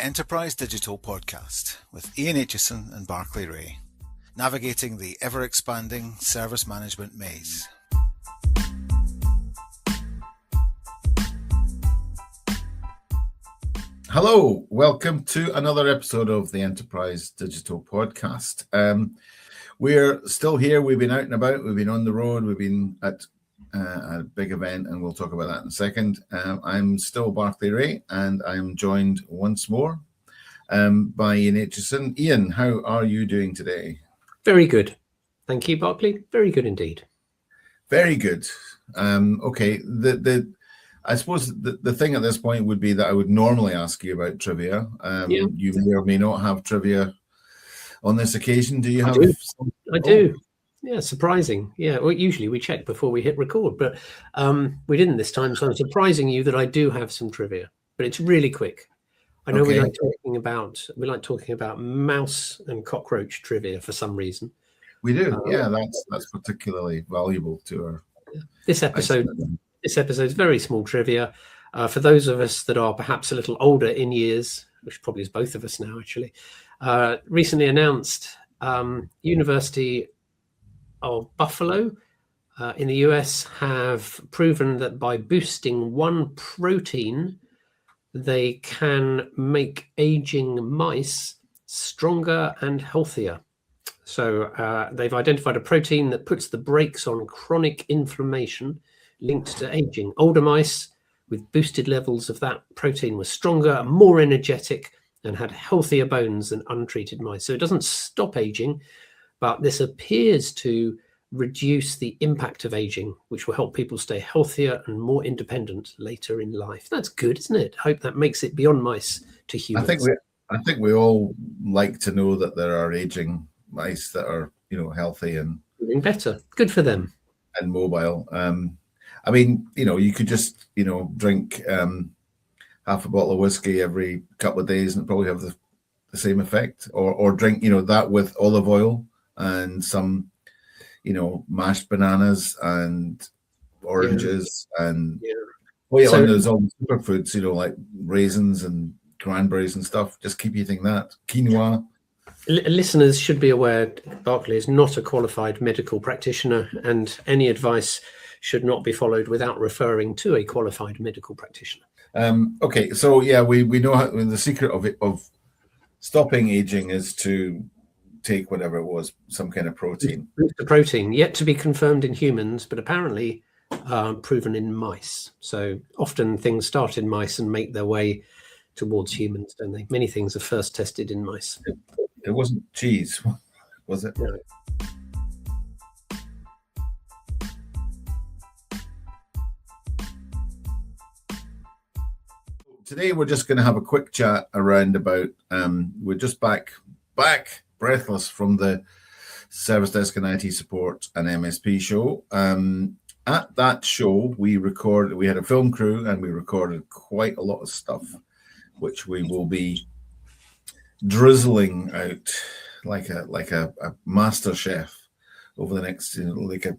Enterprise Digital Podcast with Ian Aitchison and Barclay Ray, navigating the ever-expanding service management maze. Hello, welcome to another episode of the Enterprise Digital Podcast. We're still here. We've been out and about. We've been on the road. We've been at a big event, and we'll talk about that in a second. I'm still Barclay Ray, and I'm joined once more by Ian Aitchison. Ian, how are you doing today? Very good. Thank you, Barclay. Very good indeed. Very good. Okay. I suppose the thing at this point would be that I would normally ask you about trivia. You may or may not have trivia on this occasion. Do you have? I do. Yeah, surprising. Yeah, well, usually we check before we hit record, but we didn't this time. So I'm surprising you that I do have some trivia, but it's really quick. I know we like talking about mouse and cockroach trivia for some reason. We do. Yeah, that's particularly valuable to our. This episode is very small trivia. For those of us that are perhaps a little older in years, which probably is both of us now, actually, recently announced University of Buffalo in the US have proven that by boosting one protein, they can make aging mice stronger and healthier. So they've identified a protein that puts the brakes on chronic inflammation linked to aging. Older mice with boosted levels of that protein were stronger, more energetic, and had healthier bones than untreated mice. So it doesn't stop aging, but this appears to reduce the impact of aging, which will help people stay healthier and more independent later in life. That's good, isn't it? I hope that makes it beyond mice to humans. I think we all like to know that there are aging mice that are, healthy and doing better. Good for them. And mobile. I mean, you could just, drink half a bottle of whiskey every couple of days and probably have the same effect, or drink, that with olive oil and some, mashed bananas and oranges and and there's all the superfoods, like raisins and cranberries and stuff. Just keep eating that. Quinoa. Listeners should be aware Barclay is not a qualified medical practitioner, and any advice should not be followed without referring to a qualified medical practitioner. Okay, so we know how, the secret of stopping aging is to take whatever it was, some kind of protein. The protein, yet to be confirmed in humans, but apparently proven in mice. So often things start in mice and make their way towards humans, don't they? Many things are first tested in mice. It wasn't cheese, was it? No. Today we're just going to have a quick chat around about, we're just back breathless from the Service Desk and IT Support and MSP show. At that show, we had a film crew and we recorded quite a lot of stuff, which we will be drizzling out like a master chef over the next, like a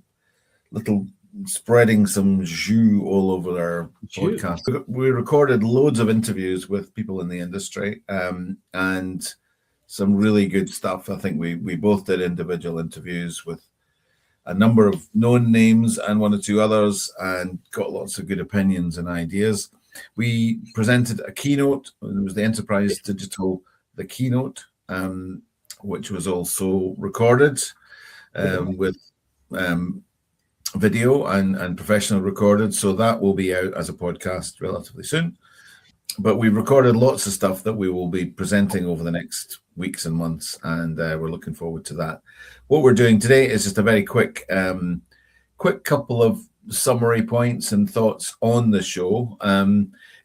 little spreading some jus all over our podcast. We recorded loads of interviews with people in the industry and some really good stuff. I think we both did individual interviews with a number of known names and one or two others and got lots of good opinions and ideas. We presented a keynote. It was the Enterprise Digital, the keynote, which was also recorded with video and professional recorded. So that will be out as a podcast relatively soon. But we recorded lots of stuff that we will be presenting over the next weeks and months, and we're looking forward to that. What we're doing today is just a very quick couple of summary points and thoughts on the show.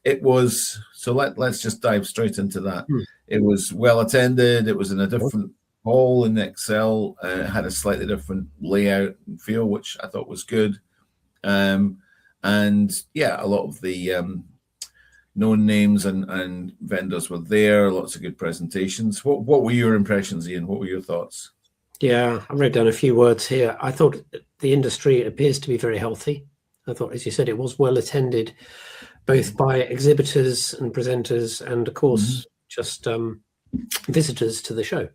Let's just dive straight into that. It was well attended. It was in a different hall in Excel. Had a slightly different layout and feel, which I thought was good. A lot of the known names and vendors were there. Lots of good presentations. What were your impressions, Ian? What were your thoughts? Yeah, I wrote down a few words here. I thought the industry appears to be very healthy. I thought, as you said, it was well attended, both by exhibitors and presenters, and of course, just visitors to the show.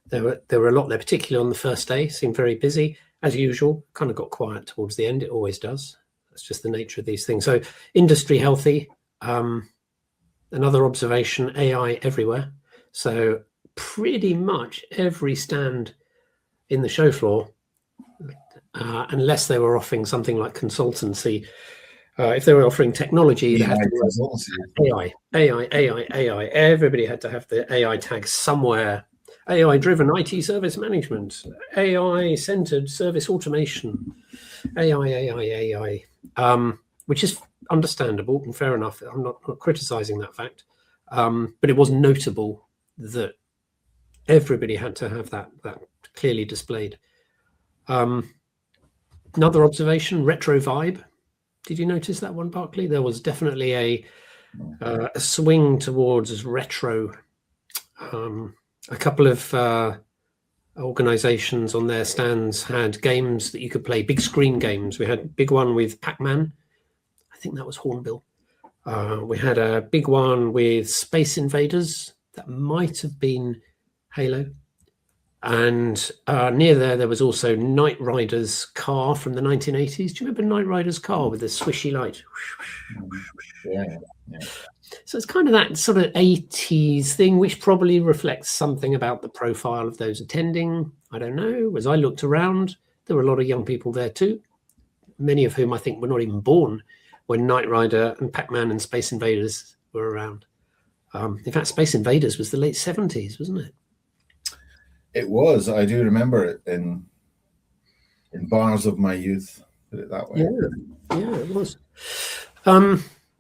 There were a lot there, particularly on the first day. Seemed very busy as usual. Kind of got quiet towards the end. It always does. That's just the nature of these things. So industry healthy. Another observation: AI everywhere. So pretty much every stand in the show floor, unless they were offering something like consultancy. If they were offering technology, they had to AI. Everybody had to have the AI tag somewhere. AI-driven IT service management, AI-centered service automation, AI, which is understandable and fair enough. I'm not criticizing that fact, but it was notable that everybody had to have that clearly displayed. Another observation: retro vibe. Did you notice that one, Barclay? There was definitely a swing towards retro. A couple of organizations on their stands had games that you could play, big screen games. We had a big one with Pac-Man. I think that was Hornbill. We had a big one with Space Invaders. That might have been Halo. And near there was also Knight Rider's car from the 1980s. Do you remember Knight Rider's car with the swishy light? Yeah. So it's kind of that sort of 80s thing, which probably reflects something about the profile of those attending. I don't know. As I looked around, there were a lot of young people there too, many of whom I think were not even born when Knight Rider and Pac-Man and Space Invaders were around. In fact, Space Invaders was the late 70s, wasn't it? It was. I do remember it in bars of my youth, put it that way. Yeah, it was.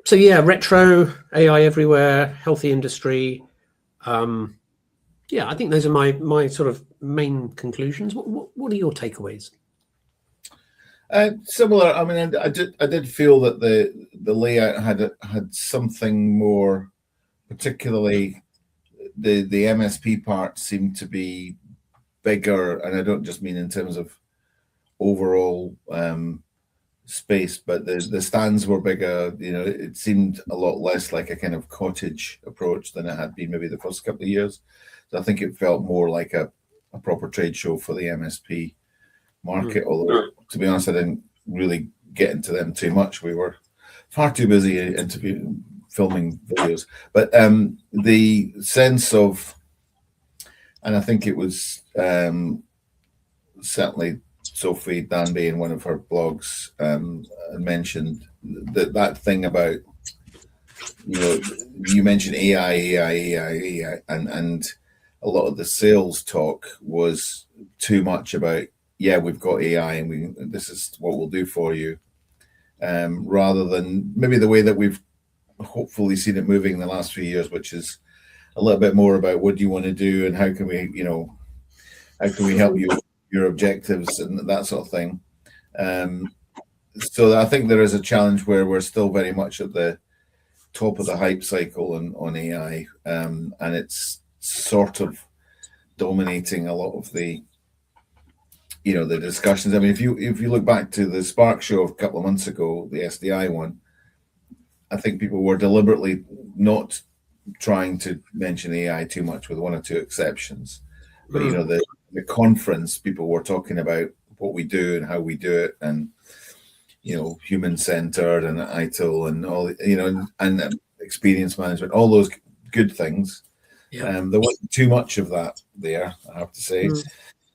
So yeah, retro, AI everywhere, healthy industry. I think those are my sort of main conclusions. What are your takeaways? Similar. I mean, I did feel that the layout had something more, particularly the MSP part seemed to be bigger, and I don't just mean in terms of overall space, but the stands were bigger. You know, it seemed a lot less like a kind of cottage approach than it had been maybe the first couple of years. So I think it felt more like a proper trade show for the MSP market. Although, to be honest, I didn't really get into them too much. We were far too busy filming videos. But the sense of, and I think it was certainly Sophie Danby in one of her blogs mentioned that thing about, you know, you mentioned AI, and a lot of the sales talk was too much about, yeah, we've got AI and this is what we'll do for you, rather than maybe the way that we've hopefully seen it moving in the last few years, which is a little bit more about what do you want to do and how can we help you with your objectives and that sort of thing. So I think there is a challenge where we're still very much at the top of the hype cycle on AI, and it's sort of dominating a lot of the discussions. I mean, if you look back to the Spark show a couple of months ago, the SDI one, I think people were deliberately not trying to mention AI too much, with one or two exceptions. But the conference, people were talking about what we do and how we do it, and human-centered and ITIL and all, and experience management, all those good things. Yeah. There wasn't too much of that there, I have to say.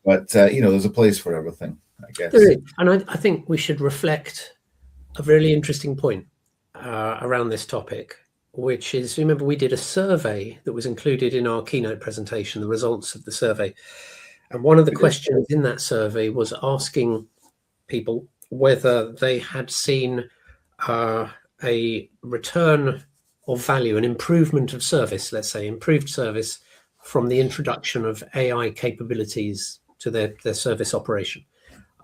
But there's a place for everything, I guess. There is. And I think we should reflect a really interesting point around this topic, which is, remember, we did a survey that was included in our keynote presentation, the results of the survey. And one of the questions in that survey was asking people whether they had seen a return of value, an improvement of service, let's say, improved service from the introduction of AI capabilities to their service operation,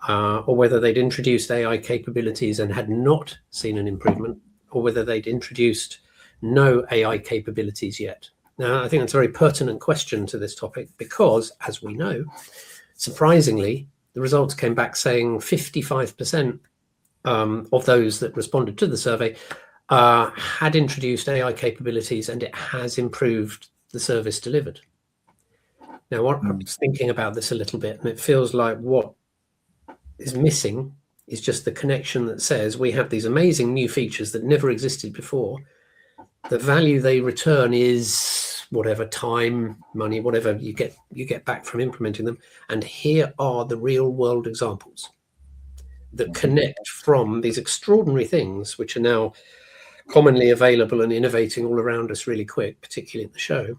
or whether they'd introduced AI capabilities and had not seen an improvement, or whether they'd introduced no AI capabilities yet. Now, I think that's a very pertinent question to this topic because, as we know, surprisingly, the results came back saying 55% of those that responded to the survey had introduced AI capabilities, and it has improved the service delivered. Now, what I was thinking about this a little bit, and it feels like what is missing is just the connection that says we have these amazing new features that never existed before. The value they return is whatever time, money, whatever you get back from implementing them. And here are the real world examples that connect from these extraordinary things, which are now commonly available and innovating all around us really quick, particularly at the show.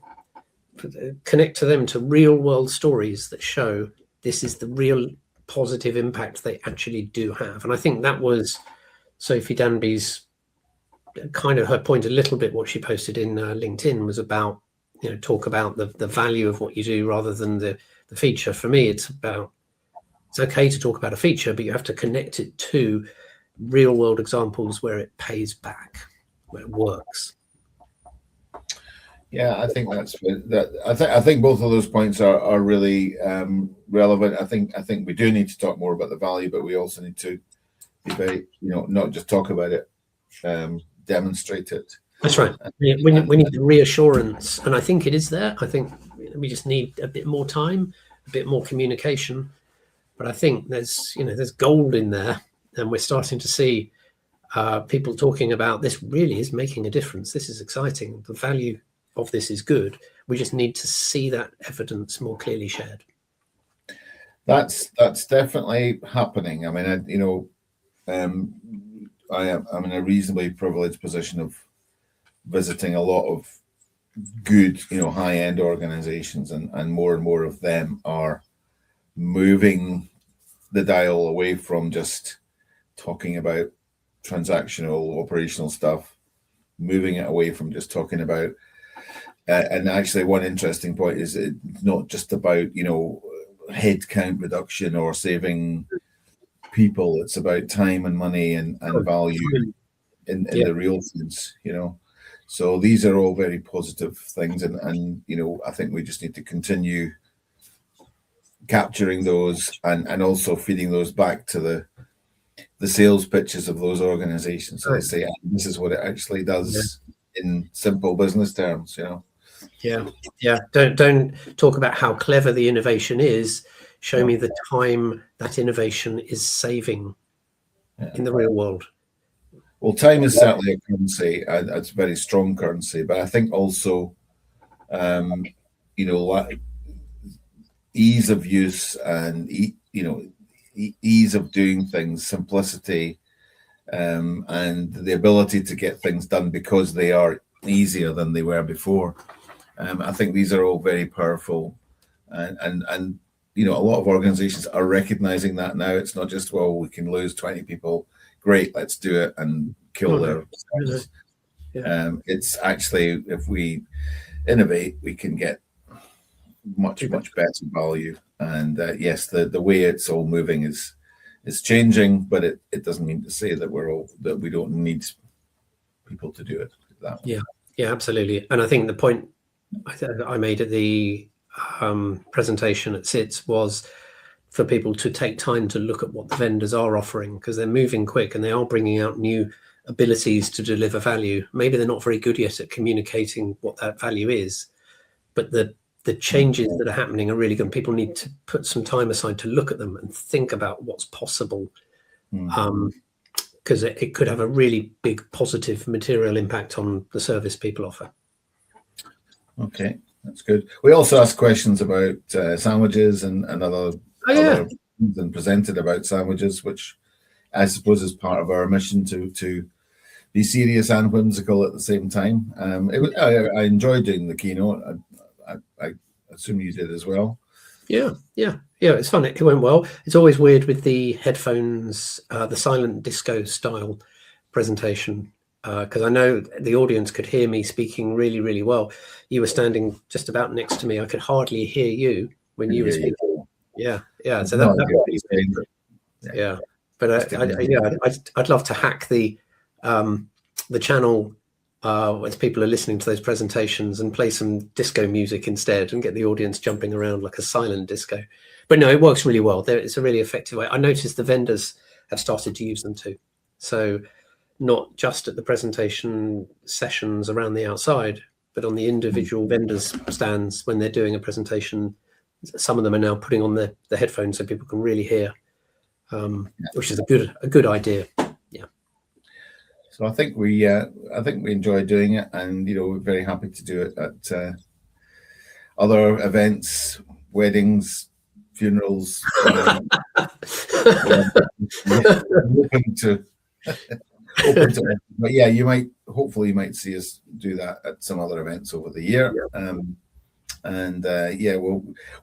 Connect to them to real world stories that show this is the real positive impact they actually do have. And I think that was Sophie Danby's kind of her point a little bit. What she posted in LinkedIn was about, talk about the value of what you do rather than the feature. For me, it's okay to talk about a feature, but you have to connect it to real world examples where it pays back, where it works. Yeah, I think that's that. I think both of those points are really relevant. I think we do need to talk more about the value, but we also need to be very, not just talk about it, demonstrate it. That's right. We need the reassurance, and I think it is there. I think we just need a bit more time, a bit more communication. But I think there's gold in there, and we're starting to see people talking about this really is making a difference. This is exciting. The value of this is good. We just need to see that evidence more clearly shared. That's definitely happening. I mean, I'm in a reasonably privileged position of visiting a lot of good, high-end organizations, and more of them are moving the dial away from just talking about transactional operational stuff, moving it away from just talking about and actually one interesting point is it's not just about head count reduction or saving people. It's about time and money and value in the real sense, so these are all very positive things, and I think we just need to continue capturing those and also feeding those back to the sales pitches of those organizations. So they say, this is what it actually does in simple business terms, Yeah. Don't talk about how clever the innovation is. Show me the time that innovation is saving in the real world. Well, time is certainly a currency. It's a very strong currency, but I think also, ease of use and ease of doing things, simplicity, and the ability to get things done because they are easier than they were before. I think these are all very powerful, and a lot of organizations are recognizing that now. It's not just, well, we can lose 20 people, great, let's do it and kill their service. It's actually, if we innovate, we can get much better value. And yes, the way it's all moving is changing, but it doesn't mean to say that we don't need people to do it that way. Yeah, absolutely. And I think the point I made at the presentation at SITS was for people to take time to look at what the vendors are offering, because they're moving quick and they are bringing out new abilities to deliver value. Maybe they're not very good yet at communicating what that value is, but the changes that are happening are really good. People need to put some time aside to look at them and think about what's possible, because it could have a really big positive material impact on the service people offer. Okay, that's good. We also asked questions about sandwiches and other things, and presented about sandwiches, which I suppose is part of our mission to be serious and whimsical at the same time. I enjoyed doing the keynote. I assume you did as well. Yeah, it's fun. It went well. It's always weird with the headphones, the silent disco style presentation, because I know the audience could hear me speaking really, really well. You were standing just about next to me. I could hardly hear you when you were speaking. Yeah. So that would be great. Yeah, but I'd love to hack the channel as people are listening to those presentations and play some disco music instead and get the audience jumping around like a silent disco. But no, it works really well. It's a really effective way. I noticed the vendors have started to use them too. So not just at the presentation sessions around the outside, but on the individual vendors' stands when they're doing a presentation, some of them are now putting on the headphones so people can really hear, which is a good idea. Yeah. So I think we enjoy doing it, and we're very happy to do it at other events, weddings, funerals. Open to but yeah, hopefully you might see us do that at some other events over the year.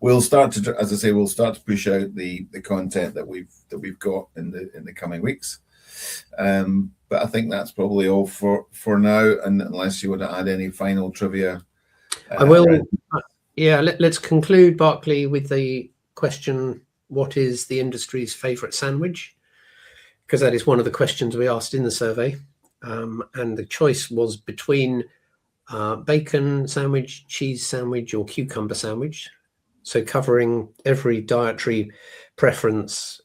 We'll start to, as I say, we'll start to push out the content that we've got in the coming weeks. But I think that's probably all for now, and unless you want to add any final trivia. I will. Let's conclude, Barclay, with the question: what is the industry's favourite sandwich? Because that is one of the questions we asked in the survey, and the choice was between bacon sandwich, cheese sandwich, or cucumber sandwich. So covering every dietary preference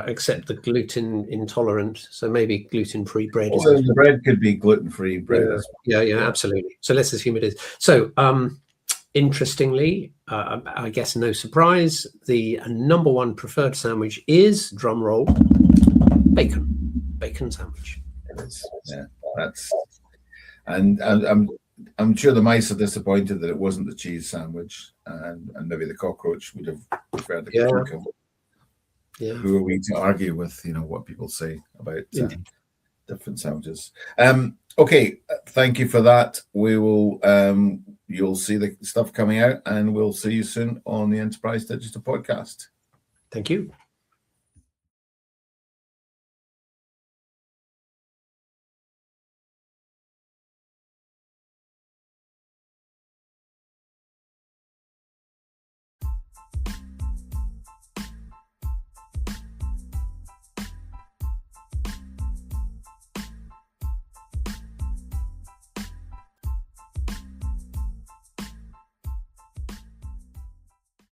except the gluten intolerant. So maybe gluten-free bread. So the bread could be gluten-free bread. Yeah, absolutely. So let's assume it is. So interestingly, I guess no surprise, the number one preferred sandwich is, drum roll, bacon sandwich. It is. Yeah, and I'm sure the mice are disappointed that it wasn't the cheese sandwich, and maybe the cockroach would have preferred the cucumber. Yeah. Who are we to argue with, what people say about different sandwiches? Okay, thank you for that. We will. You'll see the stuff coming out, and we'll see you soon on the Enterprise Digital Podcast. Thank you.